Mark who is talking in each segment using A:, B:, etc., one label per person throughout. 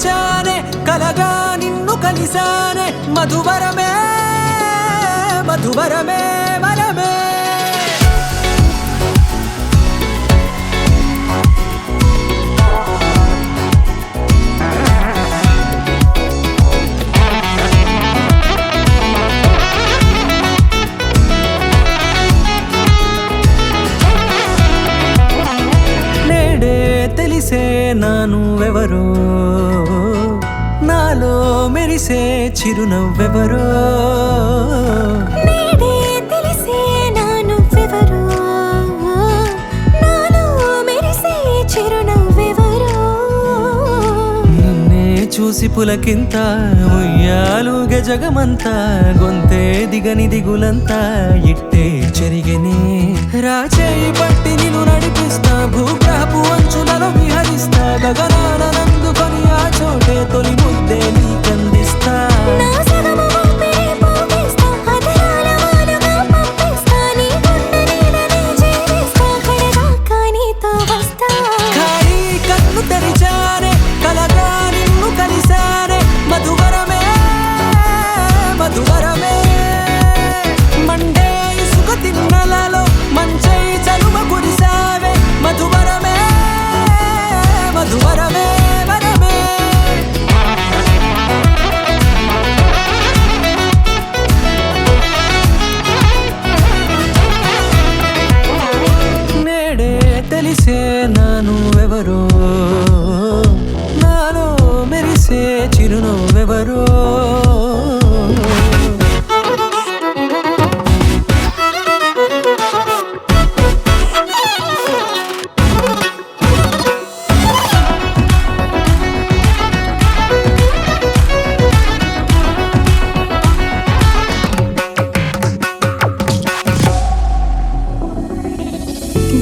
A: తెరిచానే కలగా నిన్ను కలిసానే మధువరమే మధువరమే వరమే తెలిసే నానువెవరో నాలో మెరిసే చిరునవ్వెవరో
B: నేడే తెలిసే నానువెవరో నాలో మెరిసే చిరునవ్వెవరో
A: నిన్నే చూసి పులకింత ఉయ్యాలుగే జగమంతా గొంతే దిగని దిగులంతా ఇట్టే చెరిగెనే రాచేయి పట్టి నిన్ను నడిపిస్తా భూగ్రహపు అంచులలో విహరిస్తా గగనాన నందుకొని ఆ చోటే తొలి ముద్దే నీకందిస్తా
B: నా సగము ఊపిరి పోగిస్తా అదరాల వాలుగా పంపిస్తా నీ గుండె నీడనే చేరిస్తా కడదాకా నీతో వస్తా
A: ఖాళీ కన్ను తెరిచానే కలగా నిన్ను కలిసానే మధువరమే మధువరమే మండే ఇసుక తిన్నలలో మంచై చలువ కురిసావే మధువరమే మధువరమే వరమే నేడే తెలిసే నానువెవరో నాలో మెరిసే చిరునవ్వెవరో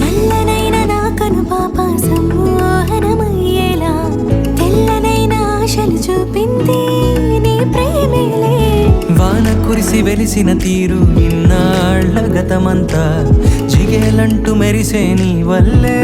B: నల్లనైన నా కనుపాప సమ్మోహనమయ్యేలా తెల్లనైన ఆశలు చూపింది నీ ప్రేమేలే
A: వాన కురిసి వెలిసిన తీరు ఇన్నాళ్ల గతమంతా జిగేలంటూ మెరిసే నీ వల్లే